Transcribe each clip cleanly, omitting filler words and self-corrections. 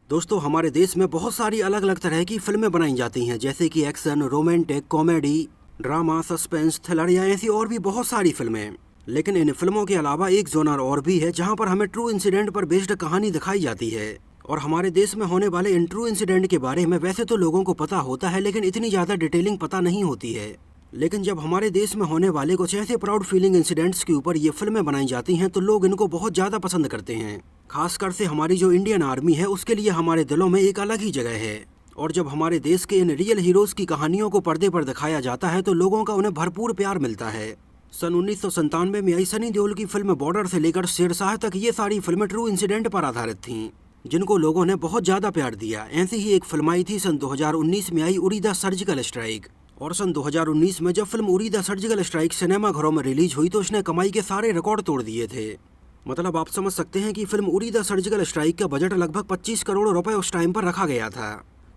दोस्तों, हमारे देश में बहुत सारी अलग अलग तरह की फिल्में बनाई जाती हैं, जैसे कि action, romantic, comedy, drama, suspense, thriller या ऐसी और भी बहुत सारी फिल्में। लेकिन इन फिल्मों के अलावा एक जोनर और भी है जहां पर हमें ट्रू इंसिडेंट पर बेस्ड कहानी दिखाई जाती है। और हमारे देश में होने वाले इन ट्रू इंसिडेंट के बारे में वैसे तो लोगों को पता होता है, लेकिन इतनी ज़्यादा डिटेलिंग पता नहीं होती है। लेकिन जब हमारे देश में होने वाले कुछ ऐसे प्राउड फीलिंग इंसिडेंट्स के ऊपर ये फिल्में बनाई जाती हैं तो लोग इनको बहुत ज़्यादा पसंद करते हैं। खासकर से हमारी जो इंडियन आर्मी है उसके लिए हमारे दिलों में एक अलग ही जगह है। और जब हमारे देश के इन रियल हीरोज़ की कहानियों को पर्दे पर दिखाया जाता है तो लोगों का उन्हें भरपूर प्यार मिलता है। सन 1997 में आई सनी देओल की फिल्म बॉर्डर से लेकर शेरशाह तक ये सारी फिल्में ट्रू इंसिडेंट पर आधारित थीं, जिनको लोगों ने बहुत ज़्यादा प्यार दिया। ऐसी ही एक फिल्म आई थी सन 2019 में आई उरी द सर्जिकल स्ट्राइक। और सन 2019 में जब film Uri the surgical strike cinema घरों में रिलीज हुई तो उसने कमाई के सारे रिकॉर्ड तोड़ दिए थे। मतलब आप समझ सकते हैं कि film Uri the surgical strike का बजट लगभग 25 करोड़ रुपए उस टाइम पर रखा गया था।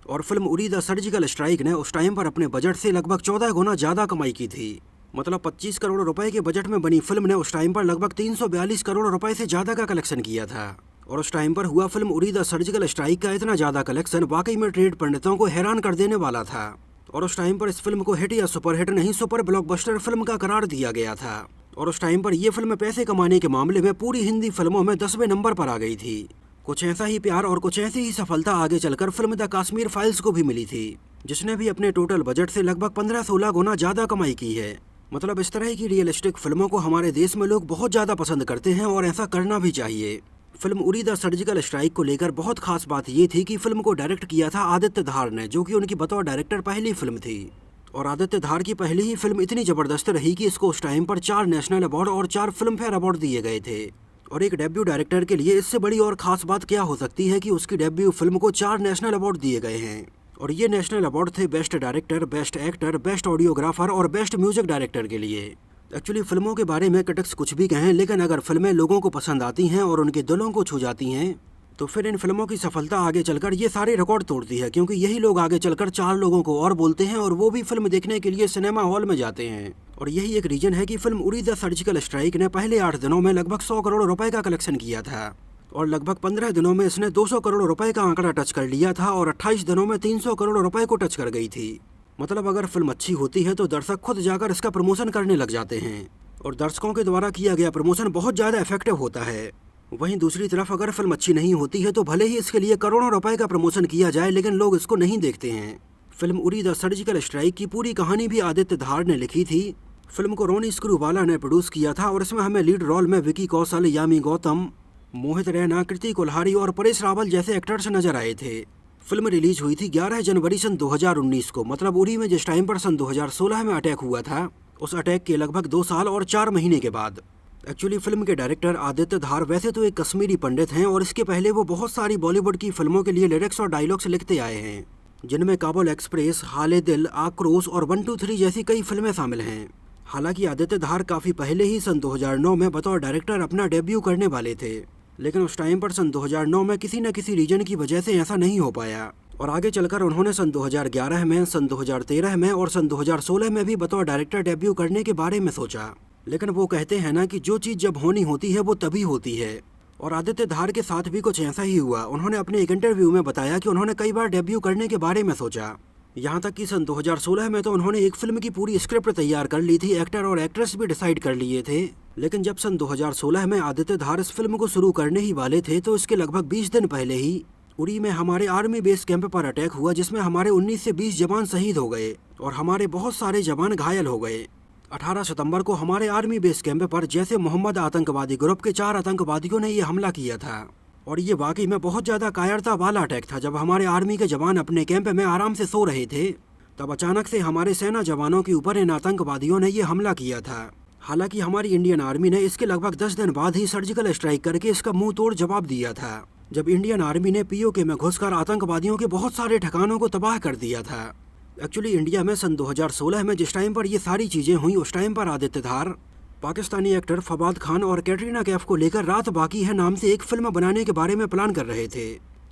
और film Uri the surgical strike ने उस टाइम पर अपने बजट से लगभग 14 गुना ज़्यादा कमाई की थी। मतलब 25 करोड़ रुपए के बजट में बनी फिल्म ने उस टाइम पर लगभग 342 करोड़ रुपए से ज़्यादा का कलेक्शन किया था। और उस टाइम पर हुआ film Uri the surgical strike का इतना ज़्यादा कलेक्शन वाकई में ट्रेड पंडितों को हैरान कर देने वाला था। और उस टाइम पर इस फिल्म को हिट या सुपर हिट नहीं, सुपर ब्लॉकबस्टर फिल्म का करार दिया गया था। और उस टाइम पर यह फिल्म पैसे कमाने के मामले में पूरी हिंदी फिल्मों में 10वें नंबर पर आ गई थी। कुछ ऐसा ही प्यार और कुछ ऐसी ही सफलता आगे चलकर फिल्म द कश्मीर फाइल्स को भी मिली थी, जिसने भी अपने टोटल बजट से लगभग 15-16 गुना ज़्यादा कमाई की है। मतलब इस तरह की रियलिस्टिक फिल्मों को हमारे देश में लोग बहुत ज़्यादा पसंद करते हैं और ऐसा करना भी चाहिए। Film Uri the surgical strike को लेकर बहुत खास बात ये थी कि फिल्म को डायरेक्ट किया था आदित्य धार ने, जो कि उनकी बतौर डायरेक्टर पहली फिल्म थी। और आदित्य धार की पहली ही फिल्म इतनी ज़बरदस्त रही कि इसको उस टाइम पर 4 नेशनल अवार्ड और 4 फिल्म फेयर अवार्ड दिए गए थे। और एक डेब्यू डायरेक्टर के लिए इससे बड़ी और ख़ास बात क्या हो सकती है कि उसकी डेब्यू फिल्म को 4 नेशनल अवार्ड दिए गए हैं। और ये नेशनल अवार्ड थे best director, best actor, best audiographer और बेस्ट म्यूजिक डायरेक्टर के लिए। एक्चुअली फिल्मों के बारे में क्रिटिक्स कुछ भी कहें, लेकिन अगर फिल्में लोगों को पसंद आती हैं और उनके दिलों को छू जाती हैं तो फिर इन फिल्मों की सफलता आगे चलकर ये सारे रिकॉर्ड तोड़ती है, क्योंकि यही लोग आगे चलकर 4 लोगों को और बोलते हैं और वो भी फिल्म देखने के लिए सिनेमा हॉल में जाते हैं। और यही एक रीजन है कि film Uri the surgical strike ने पहले 8 दिनों में लगभग 100 करोड़ रुपए का कलेक्शन किया था। और लगभग 15 दिनों में इसने 200 करोड़ रुपए का आंकड़ा टच कर लिया था और 28 दिनों में 300 करोड़ रुपए को टच कर गई थी। मतलब अगर फिल्म अच्छी होती है तो दर्शक खुद जाकर इसका प्रमोशन करने लग जाते हैं और दर्शकों के द्वारा किया गया प्रमोशन बहुत ज़्यादा इफेक्टिव होता है। वहीं दूसरी तरफ अगर फिल्म अच्छी नहीं होती है तो भले ही इसके लिए करोड़ों रुपए का प्रमोशन किया जाए, लेकिन लोग इसको नहीं देखते हैं। Film Uri the surgical strike की पूरी कहानी भी आदित्य धार ने लिखी थी। फिल्म को रोनी स्क्रूवाला ने प्रोड्यूस किया था और इसमें हमें लीड रोल में विकी कौशल, यामी गौतम, मोहित रैना, कृति कुल्हारी और परेश रावल जैसे एक्टर्स नजर आए थे। फिल्म रिलीज हुई थी 11 जनवरी सन 2019 को। मतलब उरी में जिस टाइम पर सन 2016 में अटैक हुआ था, उस अटैक के लगभग 2 साल और 4 महीने के बाद। एक्चुअली फिल्म के डायरेक्टर आदित्य धार वैसे तो एक कश्मीरी पंडित हैं और इसके पहले वो बहुत सारी बॉलीवुड की फिल्मों के लिए लिरिक्स और डायलॉग्स लिखते आए हैं, जिनमें काबुल एक्सप्रेस, हाले दिल, आक्रोश और 1, 2, 3 जैसी कई फिल्में शामिल हैं। हालांकि आदित्य धार काफ़ी पहले ही सन 2009 में बतौर डायरेक्टर अपना डेब्यू करने वाले थे, लेकिन उस टाइम पर सन 2009 में किसी न किसी रीजन की वजह से ऐसा नहीं हो पाया। और आगे चलकर उन्होंने सन 2011 में, सन 2013 में और सन 2016 में भी बतौर डायरेक्टर डेब्यू करने के बारे में सोचा। लेकिन वो कहते हैं ना कि जो चीज़ जब होनी होती है वो तभी होती है। और आदित्य धार के साथ भी कुछ ऐसा ही हुआ। उन्होंने अपने एक इंटरव्यू में बताया कि उन्होंने कई बार डेब्यू करने के बारे में सोचा। यहाँ तक कि सन 2016 में तो उन्होंने एक फिल्म की पूरी स्क्रिप्ट तैयार कर ली थी, एक्टर और एक्ट्रेस भी डिसाइड कर लिए थे। लेकिन जब सन 2016 में आदित्य धार इस फिल्म को शुरू करने ही वाले थे तो इसके लगभग 20 दिन पहले ही उरी में हमारे आर्मी बेस कैंप पर अटैक हुआ, जिसमें हमारे 19 से 20 जवान शहीद हो गए और हमारे बहुत सारे जवान घायल हो गए। 18 सितंबर को हमारे आर्मी बेस कैंप पर जैसे मोहम्मद आतंकवादी ग्रुप के 4 आतंकवादियों ने ये हमला किया था। और ये वाकई में बहुत ज़्यादा कायरता वाला अटैक था। जब हमारे आर्मी के जवान अपने कैंप में आराम से सो रहे थे, तब अचानक से हमारे सेना जवानों के ऊपर इन आतंकवादियों ने ये हमला किया था। हालांकि हमारी इंडियन आर्मी ने इसके लगभग 10 दिन बाद ही सर्जिकल स्ट्राइक करके इसका मुंह तोड़ जवाब दिया था, जब इंडियन आर्मी ने पीओके में घुसकर आतंकवादियों के बहुत सारे ठिकानों को तबाह कर दिया था। एक्चुअली इंडिया में सन 2016 में जिस टाइम पर ये सारी चीज़ें हुई, उस टाइम पर आदित्य धार पाकिस्तानी एक्टर फवाद खान और कैटरीना कैफ को लेकर रात बाकी है नाम से एक फिल्म बनाने के बारे में प्लान कर रहे थे,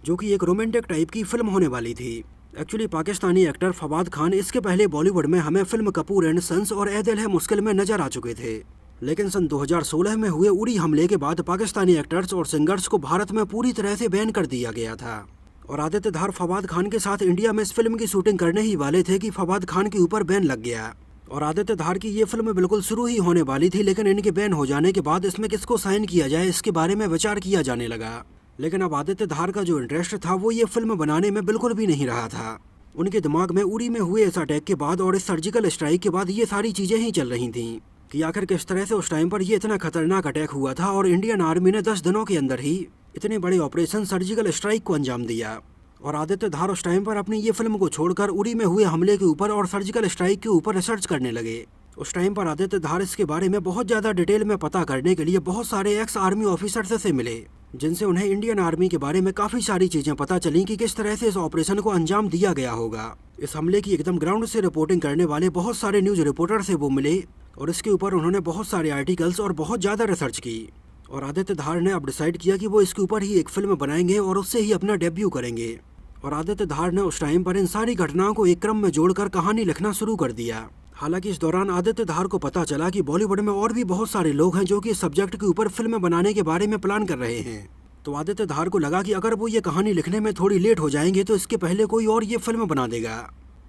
जो कि एक रोमांटिक टाइप की फिल्म होने वाली थी। एक्चुअली पाकिस्तानी एक्टर फवाद खान इसके पहले बॉलीवुड में हमें फिल्म कपूर एंड सन्स और ए दिल है मुश्किल में नजर आ चुके थे। लेकिन सन 2016 में हुए उड़ी हमले के बाद पाकिस्तानी एक्टर्स और सिंगर्स को भारत में पूरी तरह से बैन कर दिया गया था और आदित्य धार फवाद खान के साथ इंडिया में इस फिल्म की शूटिंग करने ही वाले थे कि फवाद खान के ऊपर बैन लग गया और आदित्य धार की ये फिल्म बिल्कुल शुरू ही होने वाली थी, लेकिन इनके बैन हो जाने के बाद इसमें किसको साइन किया जाए इसके बारे में विचार किया जाने लगा। लेकिन अब आदित्य धार का जो इंटरेस्ट था वो ये फिल्म बनाने में बिल्कुल भी नहीं रहा था। उनके दिमाग में उड़ी में हुए इस अटैक के बाद और इस सर्जिकल स्ट्राइक के बाद ये सारी चीजें ही चल रही थीं कि आखिर किस तरह से उस टाइम पर ये इतना खतरनाक अटैक हुआ था और इंडियन आर्मी ने 10 दिनों के अंदर ही इतने बड़े ऑपरेशन सर्जिकल स्ट्राइक को अंजाम दिया। और आदित्य धार उस टाइम पर अपनी ये फिल्म को छोड़कर उड़ी में हुए हमले के ऊपर और सर्जिकल स्ट्राइक के ऊपर रिसर्च करने लगे। उस टाइम पर आदित्य धार इसके बारे में बहुत ज़्यादा डिटेल में पता करने के लिए बहुत सारे एक्स आर्मी ऑफिसर्स से मिले, जिनसे उन्हें इंडियन आर्मी के बारे में काफ़ी सारी चीज़ें पता चली कि किस तरह से इस ऑपरेशन को अंजाम दिया गया होगा। इस हमले की एकदम ग्राउंड से रिपोर्टिंग करने वाले बहुत सारे न्यूज़ रिपोर्टर से वो मिले और इसके ऊपर उन्होंने बहुत सारे आर्टिकल्स और बहुत ज़्यादा रिसर्च की। और आदित्य धार ने अब डिसाइड किया कि वो इसके ऊपर ही एक फिल्म बनाएंगे और उससे ही अपना डेब्यू करेंगे। और आदित्य धार ने उस टाइम पर इन सारी घटनाओं को एक क्रम में जोड़कर कहानी लिखना शुरू कर दिया। हालांकि इस दौरान आदित्य धार को पता चला कि बॉलीवुड में और भी बहुत सारे लोग हैं जो कि इस सब्जेक्ट के ऊपर फिल्म बनाने के बारे में प्लान कर रहे हैं। तो आदित्य धार को लगा कि अगर वो ये कहानी लिखने में थोड़ी लेट हो जाएंगे तो इसके पहले कोई और ये फिल्म बना देगा।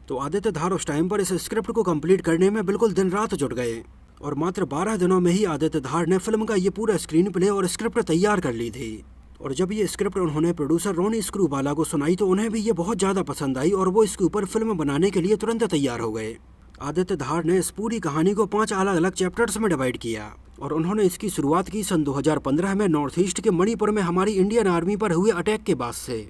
तो आदित्य धार उस टाइम पर इस स्क्रिप्ट को कंप्लीट करने में बिल्कुल दिन रात जुट गए और मात्र 12 दिनों में ही आदित्य धार ने फिल्म का ये पूरा स्क्रीन प्ले और स्क्रिप्ट तैयार कर ली थी। और जब ये स्क्रिप्ट उन्होंने प्रोड्यूसर रोनी स्क्रूवाला को सुनाई तो उन्हें भी ये बहुत ज़्यादा पसंद आई और वो इसके ऊपर फिल्म बनाने के लिए तुरंत तैयार हो गए। आदित्य धार ने इस पूरी कहानी को 5 अलग अलग चैप्टर्स में डिवाइड किया और उन्होंने इसकी शुरुआत की सन 2015 में नॉर्थ ईस्ट के मणिपुर में हमारी इंडियन आर्मी पर हुए अटैक के बाद से।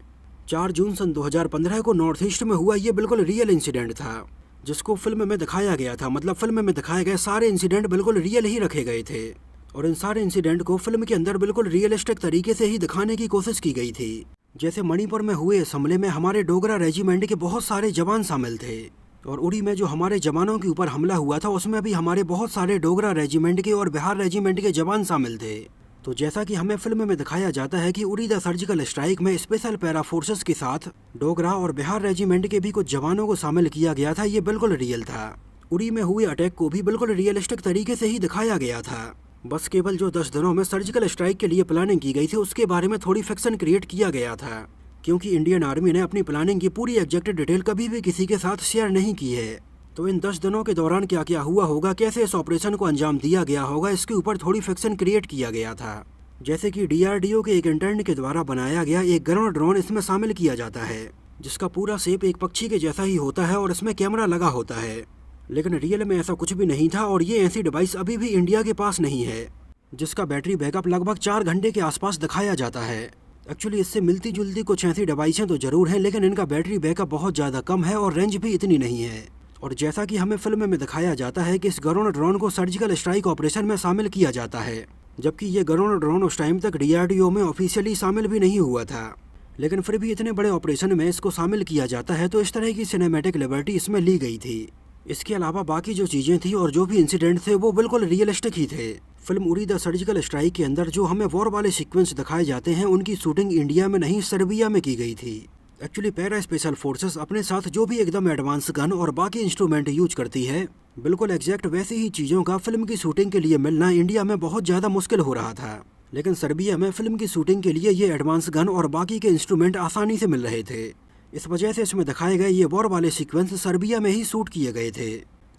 4 जून सन 2015 को नॉर्थ ईस्ट में हुआ ये बिल्कुल रियल इंसिडेंट था जिसको फिल्म में दिखाया गया था। मतलब फिल्म में दिखाए गए सारे इंसिडेंट बिल्कुल रियल ही रखे गए थे और इन सारे इंसिडेंट को फिल्म के अंदर बिल्कुल रियलिस्टिक तरीके से ही दिखाने की कोशिश की गई थी। जैसे मणिपुर में हुए इस हमले में हमारे डोगरा रेजिमेंट के बहुत सारे जवान शामिल थे और उड़ी में जो हमारे जवानों के ऊपर हमला हुआ था उसमें भी हमारे बहुत सारे डोगरा रेजिमेंट के और बिहार रेजिमेंट के जवान शामिल थे। तो जैसा कि हमें फिल्म में दिखाया जाता है कि उड़ी द सर्जिकल स्ट्राइक में स्पेशल पैरा फोर्सेस के साथ डोगरा और बिहार रेजिमेंट के भी कुछ जवानों को शामिल किया गया था, ये बिल्कुल रियल था। उड़ी में हुए अटैक को भी बिल्कुल रियलिस्टिक तरीके से ही दिखाया गया था। बस केवल जो 10 दिनों में सर्जिकल स्ट्राइक के लिए प्लानिंग की गई थी उसके बारे में थोड़ी फिक्शन क्रिएट किया गया था, क्योंकि इंडियन आर्मी ने अपनी प्लानिंग की पूरी एग्जैक्ट डिटेल कभी भी किसी के साथ शेयर नहीं की है। तो इन 10 दिनों के दौरान क्या क्या हुआ होगा, कैसे इस ऑपरेशन को अंजाम दिया गया होगा, इसके ऊपर थोड़ी फिक्शन क्रिएट किया गया था। जैसे कि DRDO के एक इंटर्न के द्वारा बनाया गया एक गरुड़ ड्रोन इसमें शामिल किया जाता है, जिसका पूरा शेप एक पक्षी के जैसा ही होता है और इसमें कैमरा लगा होता है। लेकिन रियल में ऐसा कुछ भी नहीं था और ये ऐसी डिवाइस अभी भी इंडिया के पास नहीं है, जिसका बैटरी बैकअप लगभग 4 घंटे के आसपास दिखाया जाता है। एक्चुअली इससे मिलती जुलती कुछ ऐसी डिवाइसें तो जरूर हैं, लेकिन इनका बैटरी बैकअप बहुत ज़्यादा कम है और रेंज भी इतनी नहीं है। और जैसा कि हमें फिल्म में दिखाया जाता है कि इस गरुड़ ड्रोन को सर्जिकल स्ट्राइक ऑपरेशन में शामिल किया जाता है, जबकि ये गरुड़ ड्रोन उस टाइम तक DRDO में ऑफिशियली शामिल भी नहीं हुआ था। लेकिन फिर भी इतने बड़े ऑपरेशन में इसको शामिल किया जाता है, तो इस तरह की सिनेमैटिक लिबर्टी इसमें ली गई थी। इसके अलावा बाकी जो चीज़ें थी और जो भी इंसिडेंट थे वो बिल्कुल रियलिस्टिक ही थे। फिल्म उड़ी द सर्जिकल स्ट्राइक के अंदर जो हमें वॉर वाले सीक्वेंस दिखाए जाते हैं उनकी शूटिंग इंडिया में नहीं सर्बिया में की गई थी। एक्चुअली पैरा स्पेशल फोर्सेस अपने साथ जो भी एकदम एडवांस गन और बाकी इंस्ट्रूमेंट यूज करती है, बिल्कुल एग्जैक्ट वैसी ही चीज़ों का फिल्म की शूटिंग के लिए मिलना इंडिया में बहुत ज़्यादा मुश्किल हो रहा था। लेकिन सर्बिया में फिल्म की शूटिंग के लिए ये एडवांस गन और बाकी के इंस्ट्रूमेंट आसानी से मिल रहे थे। इस वजह से इसमें दिखाए गए ये वॉर वाले सीक्वेंस सर्बिया में ही शूट किए गए थे।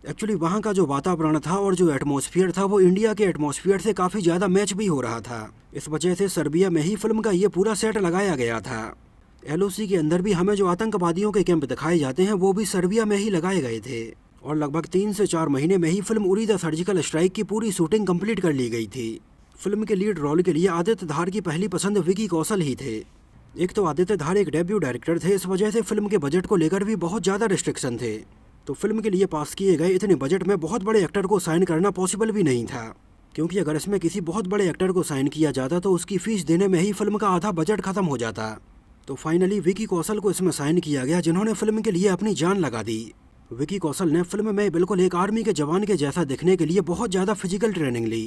एक्चुअली वहाँ का जो वातावरण था और जो एटमॉस्फेयर था वो इंडिया के एटमॉस्फेयर से काफ़ी ज़्यादा मैच भी हो रहा था। इस वजह से सर्बिया में ही फिल्म का ये पूरा सेट लगाया गया था। LOC के अंदर भी हमें जो आतंकवादियों के कैंप दिखाए जाते हैं वो भी सर्बिया में ही लगाए गए थे और लगभग 3 से 4 महीने में ही फिल्म उड़ी द सर्जिकल स्ट्राइक की पूरी शूटिंग कंप्लीट कर ली गई थी। फिल्म के लीड रोल के लिए आदित्य धार की पहली पसंद विकी कौशल ही थे। एक तो आदित्य धार एक डेब्यू डायरेक्टर थे, इस वजह से फिल्म के बजट को लेकर भी बहुत ज़्यादा रिस्ट्रिक्शन थे। तो फिल्म के लिए पास किए गए इतने बजट में बहुत बड़े एक्टर को साइन करना पॉसिबल भी नहीं था, क्योंकि अगर इसमें किसी बहुत बड़े एक्टर को साइन किया जाता तो उसकी फीस देने में ही फिल्म का आधा बजट खत्म हो जाता। तो फाइनली विकी कौशल को इसमें साइन किया गया, जिन्होंने फिल्म के लिए अपनी जान लगा दी। विकी कौशल ने फिल्म में बिल्कुल एक आर्मी के जवान के जैसा दिखने के लिए बहुत ज़्यादा फिजिकल ट्रेनिंग ली।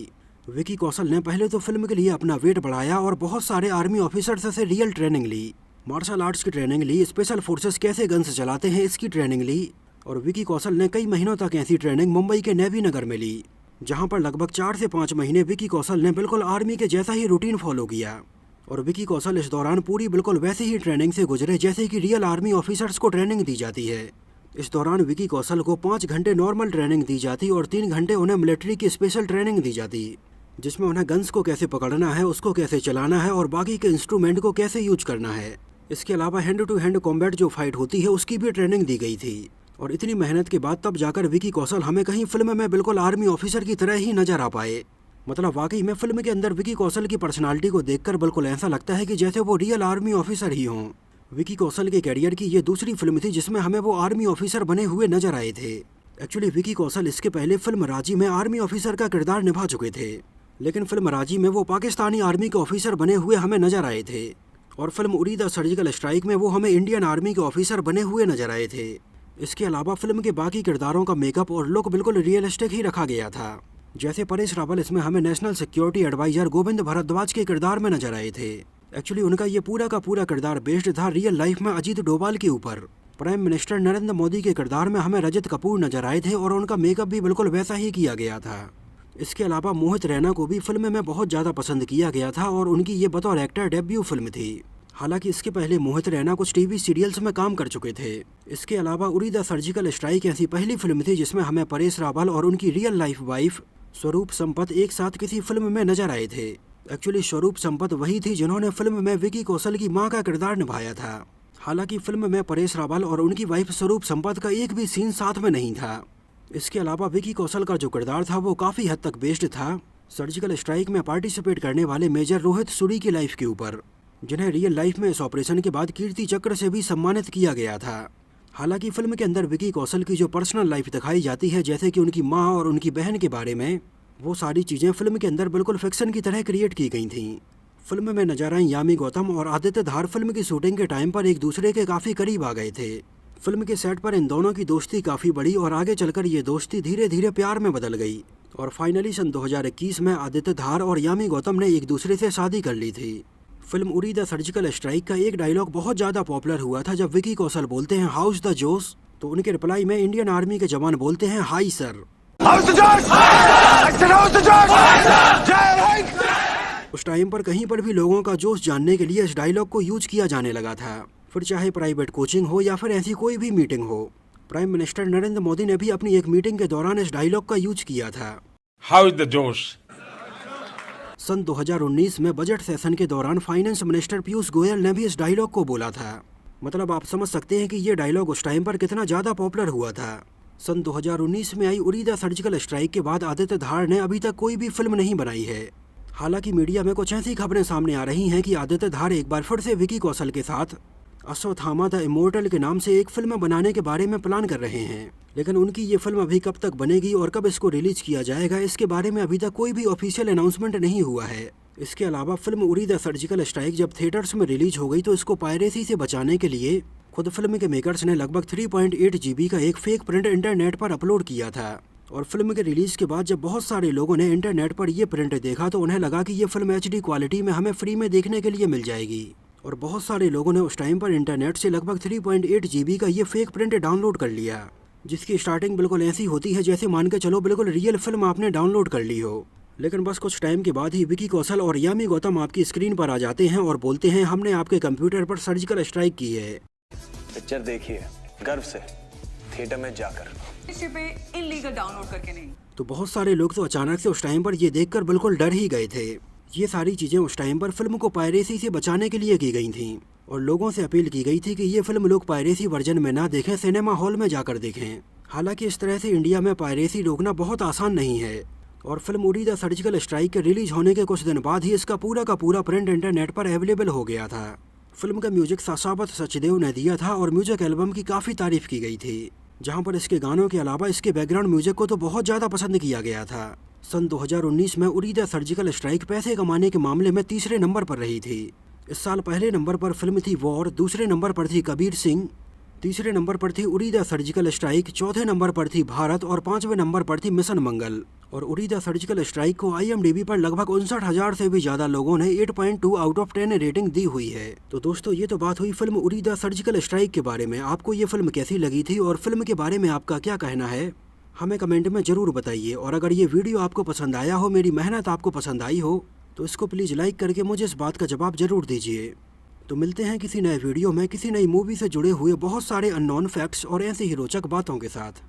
विकी कौशल ने पहले तो फिल्म के लिए अपना वेट बढ़ाया और बहुत सारे आर्मी ऑफिसर्स से रियल ट्रेनिंग ली, मार्शल आर्ट्स की ट्रेनिंग ली, स्पेशल फोर्सेस कैसे गन्स चलाते हैं इसकी ट्रेनिंग ली। और विकी कौशल ने कई महीनों तक ऐसी ट्रेनिंग मुंबई के नेवी नगर में ली। जहां पर लगभग 4 से 5 महीने विकी कौशल ने बिल्कुल आर्मी के जैसा ही रूटीन फॉलो किया। और विकी कौशल इस दौरान पूरी बिल्कुल वैसे ही ट्रेनिंग से गुजरे जैसे कि रियल आर्मी ऑफिसर्स को ट्रेनिंग दी जाती है। इस दौरान विकी कौशल को 5 घंटे नॉर्मल ट्रेनिंग दी जाती और 3 घंटे उन्हें मिलिट्री की स्पेशल ट्रेनिंग दी जाती, जिसमें उन्हें गन्स को कैसे पकड़ना है, उसको कैसे चलाना है और बाकी के इंस्ट्रूमेंट को कैसे यूज करना है। इसके अलावा हैंड टू हैंड कॉम्बैट जो फाइट होती है उसकी भी ट्रेनिंग दी गई थी। और इतनी मेहनत के बाद तब जाकर विकी कौशल हमें कहीं फिल्म में बिल्कुल आर्मी ऑफिसर की तरह ही नजर आ पाए। मतलब वाकई में फिल्म के अंदर विकी कौशल की पर्सनालिटी को देखकर बिल्कुल ऐसा लगता है कि जैसे वो रियल आर्मी ऑफिसर ही हों। विकी कौशल के कैरियर की ये दूसरी फिल्म थी जिसमें हमें वो आर्मी ऑफिसर बने हुए नजर आए थे। एक्चुअली विकी कौशल इसके पहले फिल्म राजी में आर्मी ऑफिसर का किरदार निभा चुके थे, लेकिन फिल्म राजी में वो पाकिस्तानी आर्मी के ऑफिसर बने हुए हमें नजर आए थे। और film Uri the surgical strike में वो हमें इंडियन आर्मी के ऑफिसर बने हुए नजर आए थे। इसके अलावा फिल्म के बाकी किरदारों का मेकअप और लुक बिल्कुल रियलिस्टिक ही रखा गया था। जैसे परेश रावल इसमें हमें national security adviser Govind Bharadwaj के किरदार में नजर आए थे। एक्चुअली उनका ये पूरा का पूरा किरदार बेस्ड था रियल लाइफ में अजीत डोभाल के ऊपर। प्राइम मिनिस्टर नरेंद्र मोदी के किरदार में हमें रजत कपूर नजर आए थे और उनका मेकअप भी बिल्कुल वैसा ही किया गया था। इसके अलावा मोहित रैना को भी फिल्म में बहुत ज़्यादा पसंद किया गया था और उनकी ये बतौर एक्टर डेब्यू फिल्म थी। हालांकि इसके पहले मोहित रैना कुछ टीवी सीरियल्स में काम कर चुके थे। इसके अलावा उरी द सर्जिकल स्ट्राइक ऐसी पहली फिल्म थी जिसमें हमें परेश रावल और उनकी रियल लाइफ वाइफ स्वरूप संपत एक साथ किसी फिल्म में नजर आए थे। एक्चुअली स्वरूप संपत वही थी जिन्होंने फिल्म में विकी कौशल की मां का किरदार निभाया था। हालांकि फिल्म में परेश रावल और उनकी वाइफ स्वरूप संपत का एक भी सीन साथ में नहीं था। इसके अलावा विकी कौशल का जो किरदार था वो काफ़ी हद तक बेस्ड था सर्जिकल स्ट्राइक में पार्टिसिपेट करने वाले मेजर रोहित सूरी की लाइफ के ऊपर, जिन्हें रियल लाइफ में इस ऑपरेशन के बाद कीर्ति चक्र से भी सम्मानित किया गया था। हालांकि फिल्म के अंदर विकी कौशल की जो पर्सनल लाइफ दिखाई जाती है, जैसे कि उनकी मां और उनकी बहन के बारे में, वो सारी चीज़ें फिल्म के अंदर बिल्कुल फिक्शन की तरह क्रिएट की गई थीं। फिल्म में नजर आई यामी गौतम और आदित्य धार फिल्म की शूटिंग के टाइम पर एक दूसरे के काफ़ी करीब आ गए थे। फिल्म के सेट पर इन दोनों की दोस्ती काफ़ी बड़ी और आगे चलकर ये दोस्ती धीरे धीरे प्यार में बदल गई और फाइनली सन 2021 में आदित्य धार और यामी गौतम ने एक दूसरे से शादी कर ली थी। Film Uri the surgical strike का एक डायलॉग बहुत ज़्यादा पॉपुलर हुआ था। जब विकी कौशल बोलते हैं हाउस द जोश, तो उनके रिप्लाई में इंडियन आर्मी के जवान बोलते हैं हाई सर। उस टाइम पर कहीं पर भी लोगों का जोश जानने के लिए इस डायलॉग को यूज किया जाने लगा था, फिर चाहे प्राइवेट कोचिंग हो या फिर ऐसी कोई भी मीटिंग हो। प्राइम मिनिस्टर नरेंद्र मोदी ने भी अपनी एक मीटिंग के दौरान इस डायलॉग का यूज किया था। हाउ इज द जोश। सन 2019 में बजट सेशन के दौरान फाइनेंस मिनिस्टर पीयूष गोयल ने भी इस डायलॉग को बोला था। मतलब आप समझ सकते हैं कि ये डायलॉग उस टाइम पर कितना ज़्यादा पॉपुलर हुआ था। सन 2019 में आई उरी द सर्जिकल स्ट्राइक के बाद आदित्य धार ने अभी तक कोई भी फिल्म नहीं बनाई है। हालांकि मीडिया में कुछ ऐसी खबरें सामने आ रही हैं कि आदित्य धार एक बार फिर से विकी कौशल के साथ अश्वत्थामा द इमोर्टल के नाम से एक फिल्म बनाने के बारे में प्लान कर रहे हैं, लेकिन उनकी ये फिल्म अभी कब तक बनेगी और कब इसको रिलीज किया जाएगा इसके बारे में अभी तक कोई भी ऑफिशियल अनाउंसमेंट नहीं हुआ है। इसके अलावा film Uri the surgical strike जब थिएटर्स में रिलीज हो गई तो इसको पायरेसी से बचाने के लिए खुद फिल्म के मेकर्स ने लगभग 3.8 GB का एक फेक प्रिंट इंटरनेट पर अपलोड किया था। और फिल्म के रिलीज के बाद जब बहुत सारे लोगों ने इंटरनेट पर ये प्रिंट देखा तो उन्हें लगा कि ये फिल्म HD क्वालिटी में हमें फ्री में देखने के लिए मिल जाएगी। और बहुत सारे लोगों ने उस टाइम पर इंटरनेट से लगभग 3.8 GB का ये फेक प्रिंट डाउनलोड कर लिया, जिसकी स्टार्टिंग बिल्कुल ऐसी होती है जैसे मान के चलो बिल्कुल रियल फिल्म आपने डाउनलोड कर ली हो। लेकिन बस कुछ टाइम के बाद ही विकी कौशल और यामी गौतम आपकी स्क्रीन पर आ जाते हैं और बोलते हैं हमने आपके कंप्यूटर पर सर्जिकल स्ट्राइक की है। पिक्चर देखिए गर्व से थिएटर में जाकर, पे इलीगल डाउनलोड करके नहीं। तो बहुत सारे लोग तो अचानक से उस टाइम पर ये देखकर बिल्कुल डर ही गए थे। ये सारी चीज़ें उस टाइम पर फिल्म को पायरेसी से बचाने के लिए की गई थीं और लोगों से अपील की गई थी कि ये फिल्म लोग पायरेसी वर्जन में ना देखें, सिनेमा हॉल में जाकर देखें। हालांकि इस तरह से इंडिया में पायरेसी रोकना बहुत आसान नहीं है और film Uri the surgical strike के रिलीज होने के कुछ दिन बाद ही इसका पूरा का पूरा प्रिंट इंटरनेट पर अवेलेबल हो गया था। फिल्म का म्यूजिक सासावत सचदेव ने दिया था और म्यूजिक एल्बम की काफ़ी तारीफ की गई थी, जहां पर इसके गानों के अलावा इसके बैकग्राउंड म्यूजिक को तो बहुत ज़्यादा पसंद किया गया था। सन 2019 में उरी द सर्जिकल स्ट्राइक पैसे कमाने के मामले में तीसरे नंबर पर रही थी। इस साल पहले नंबर पर फिल्म थी वॉर, दूसरे नंबर पर थी कबीर सिंह, तीसरे नंबर पर थी उरी द सर्जिकल स्ट्राइक, चौथे नंबर पर थी भारत और 5वें नंबर पर थी मिशन मंगल। और उरी द सर्जिकल स्ट्राइक को IMDb पर लगभग 59,000 से भी ज़्यादा लोगों ने 8.2 आउट ऑफ 10 रेटिंग दी हुई है। तो दोस्तों ये तो बात हुई film Uri the surgical strike के बारे में। आपको ये फिल्म कैसी लगी थी और फिल्म के बारे में आपका क्या कहना है हमें कमेंट में ज़रूर बताइए। और अगर ये वीडियो आपको पसंद आया हो, मेरी मेहनत आपको पसंद आई हो, तो इसको प्लीज़ लाइक करके मुझे इस बात का जवाब ज़रूर दीजिए। तो मिलते हैं किसी नए वीडियो में किसी नई मूवी से जुड़े हुए बहुत सारे अननोन फैक्ट्स और ऐसी ही रोचक बातों के साथ।